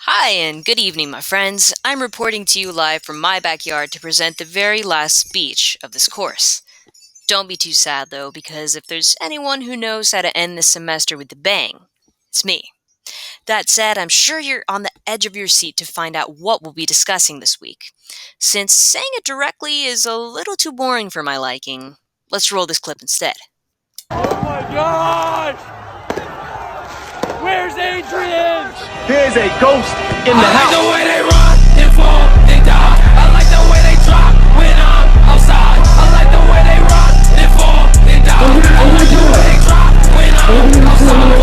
Hi, and good evening, my friends. I'm reporting to you live from my backyard to present the very last speech of this course. Don't be too sad, though, because if there's anyone who knows how to end this semester with a bang, it's me. That said, I'm sure you're on the edge of your seat to find out what we'll be discussing this week. Since saying it directly is a little too boring for my liking, let's roll this clip instead. Oh my gosh! Where's Adrian? There's a ghost in the I like house. the way they run, they fall, they die. I like the way they drop when I'm outside. I like the way they run, they fall, they die. I like the way they drop when I'm outside.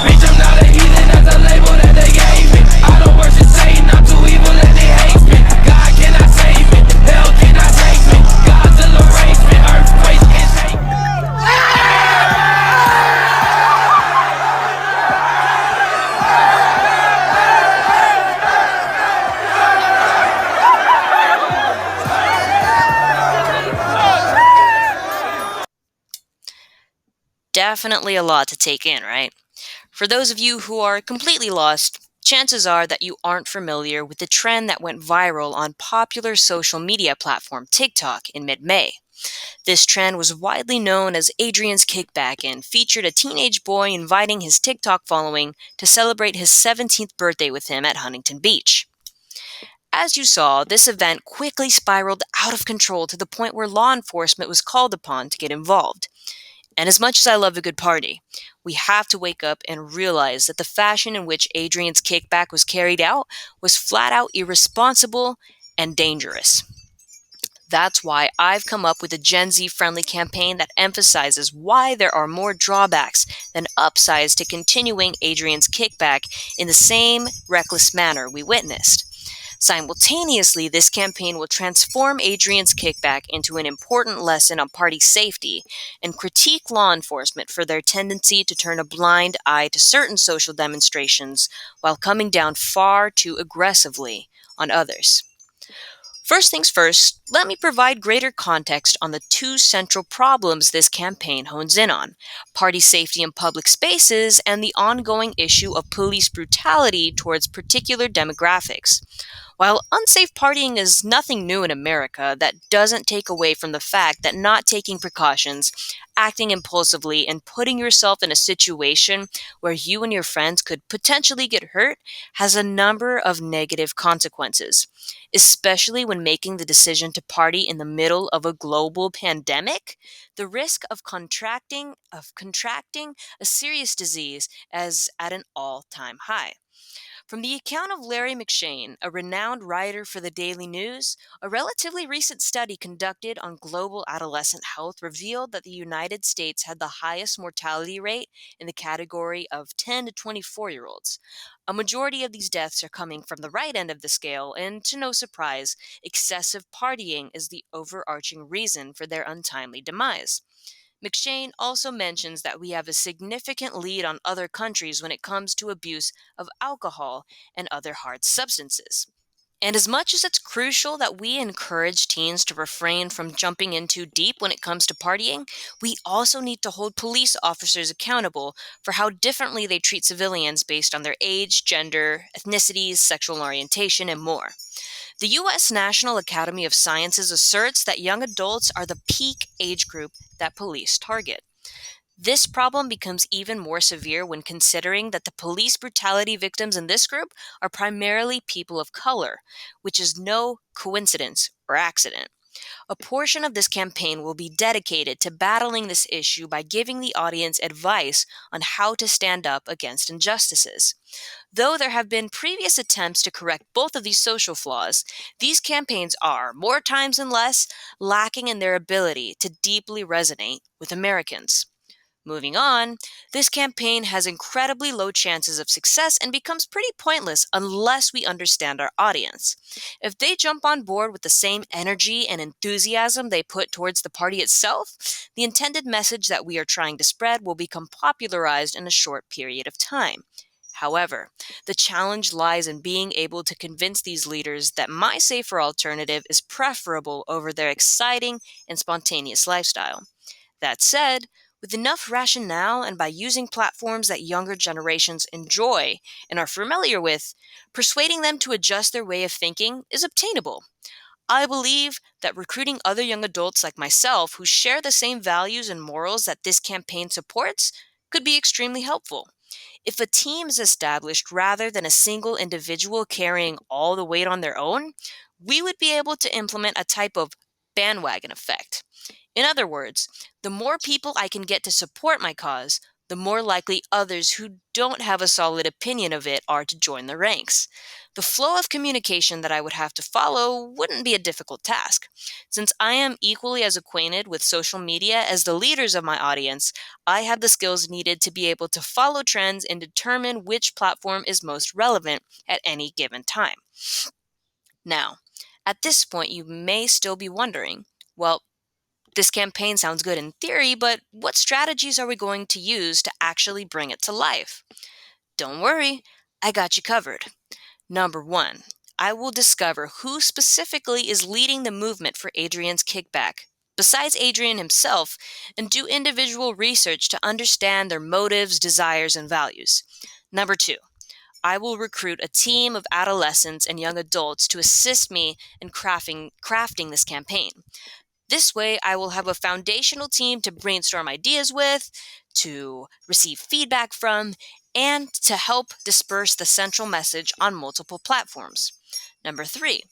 Bitch, I'm not a heathen, that's a label that they gave me. I don't worship Satan, I'm too evil and they hate me. God cannot save me, hell cannot take me. God's will erase me, earthquakes can't take me. Definitely a lot to take in, right? For those of you who are completely lost, chances are that you aren't familiar with the trend that went viral on popular social media platform TikTok in mid-May. This trend was widely known as Adrian's Kickback and featured a teenage boy inviting his TikTok following to celebrate his 17th birthday with him at Huntington Beach. As you saw, this event quickly spiraled out of control to the point where law enforcement was called upon to get involved. And as much as I love a good party, we have to wake up and realize that the fashion in which Adrian's kickback was carried out was flat out irresponsible and dangerous. That's why I've come up with a Gen Z friendly campaign that emphasizes why there are more drawbacks than upsides to continuing Adrian's kickback in the same reckless manner we witnessed. Simultaneously, this campaign will transform Adrian's kickback into an important lesson on party safety and critique law enforcement for their tendency to turn a blind eye to certain social demonstrations while coming down far too aggressively on others. First things first, let me provide greater context on the two central problems this campaign hones in on: party safety in public spaces and the ongoing issue of police brutality towards particular demographics. While unsafe partying is nothing new in America, that doesn't take away from the fact that not taking precautions, acting impulsively, and putting yourself in a situation where you and your friends could potentially get hurt has a number of negative consequences, especially when making the decision to party in the middle of a global pandemic. The risk of contracting a serious disease is at an all-time high. From the account of Larry McShane, a renowned writer for the Daily News, a relatively recent study conducted on global adolescent health revealed that the United States had the highest mortality rate in the category of 10 to 24-year-olds. A majority of these deaths are coming from the right end of the scale, and to no surprise, excessive partying is the overarching reason for their untimely demise. McShane also mentions that we have a significant lead on other countries when it comes to abuse of alcohol and other hard substances. And as much as it's crucial that we encourage teens to refrain from jumping in too deep when it comes to partying, we also need to hold police officers accountable for how differently they treat civilians based on their age, gender, ethnicities, sexual orientation, and more. The U.S. National Academy of Sciences asserts that young adults are the peak age group that police target. This problem becomes even more severe when considering that the police brutality victims in this group are primarily people of color, which is no coincidence or accident. A portion of this campaign will be dedicated to battling this issue by giving the audience advice on how to stand up against injustices. Though there have been previous attempts to correct both of these social flaws, these campaigns are, more times than less, lacking in their ability to deeply resonate with Americans. Moving on, this campaign has incredibly low chances of success and becomes pretty pointless unless we understand our audience. If they jump on board with the same energy and enthusiasm they put towards the party itself, the intended message that we are trying to spread will become popularized in a short period of time. However, the challenge lies in being able to convince these leaders that my safer alternative is preferable over their exciting and spontaneous lifestyle. That said, With enough rationale and by using platforms that younger generations enjoy and are familiar with, persuading them to adjust their way of thinking is obtainable. I believe that recruiting other young adults like myself who share the same values and morals that this campaign supports could be extremely helpful. If a team is established rather than a single individual carrying all the weight on their own, we would be able to implement a type of bandwagon effect. In other words, the more people I can get to support my cause, the more likely others who don't have a solid opinion of it are to join the ranks. The flow of communication that I would have to follow wouldn't be a difficult task. Since I am equally as acquainted with social media as the leaders of my audience, I have the skills needed to be able to follow trends and determine which platform is most relevant at any given time. Now, at this point, you may still be wondering, well, this campaign sounds good in theory, but what strategies are we going to use to actually bring it to life? Don't worry, I got you covered. Number one, I will discover who specifically is leading the movement for Adrian's kickback, besides Adrian himself, and do individual research to understand their motives, desires, and values. Number two, I will recruit a team of adolescents and young adults to assist me in crafting this campaign. This way, I will have a foundational team to brainstorm ideas with, to receive feedback from, and to help disperse the central message on multiple platforms. Number three,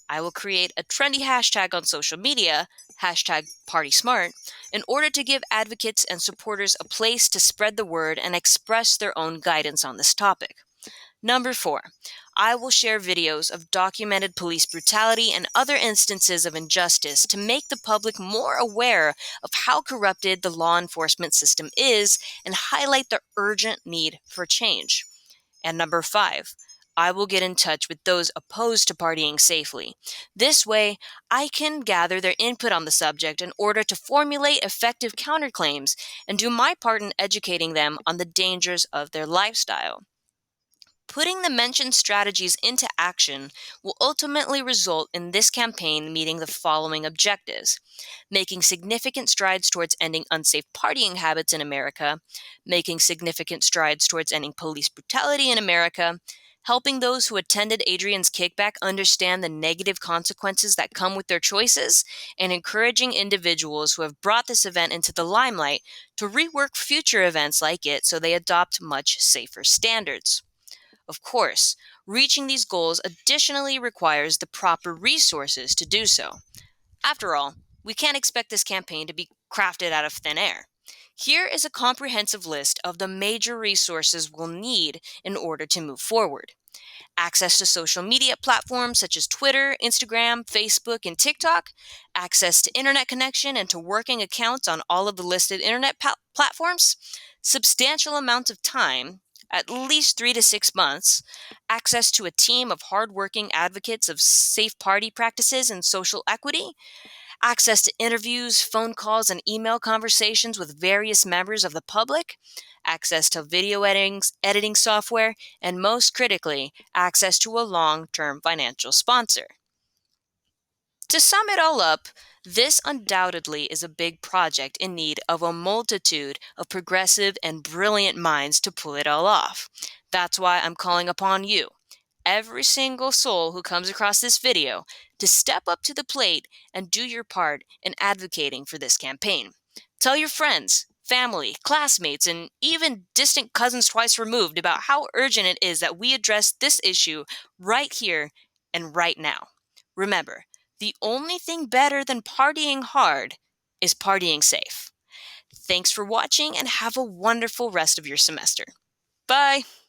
I will create a trendy hashtag on social media, hashtag PartySmart, in order to give advocates and supporters a place to spread the word and express their own guidance on this topic. Number four, I will share videos of documented police brutality and other instances of injustice to make the public more aware of how corrupted the law enforcement system is and highlight the urgent need for change. And number five, I will get in touch with those opposed to partying safely. This way, I can gather their input on the subject in order to formulate effective counterclaims and do my part in educating them on the dangers of their lifestyle. Putting the mentioned strategies into action will ultimately result in this campaign meeting the following objectives: making significant strides towards ending unsafe partying habits in America, making significant strides towards ending police brutality in America, helping those who attended Adrian's kickback understand the negative consequences that come with their choices, and encouraging individuals who have brought this event into the limelight to rework future events like it so they adopt much safer standards. Of course, reaching these goals additionally requires the proper resources to do so. After all, we can't expect this campaign to be crafted out of thin air. Here is a comprehensive list of the major resources we'll need in order to move forward: access to social media platforms such as Twitter, Instagram, Facebook, and TikTok, access to internet connection and to working accounts on all of the listed internet platforms, substantial amounts of time, at least 3 to 6 months, access to a team of hardworking advocates of safe party practices and social equity, access to interviews, phone calls, and email conversations with various members of the public, access to video editing software, and most critically, access to a long-term financial sponsor. To sum it all up, this undoubtedly is a big project in need of a multitude of progressive and brilliant minds to pull it all off. That's why I'm calling upon you, every single soul who comes across this video, to step up to the plate and do your part in advocating for this campaign. Tell your friends, family, classmates, and even distant cousins twice removed about how urgent it is that we address this issue right here and right now. Remember, the only thing better than partying hard is partying safe. Thanks for watching and have a wonderful rest of your semester. Bye!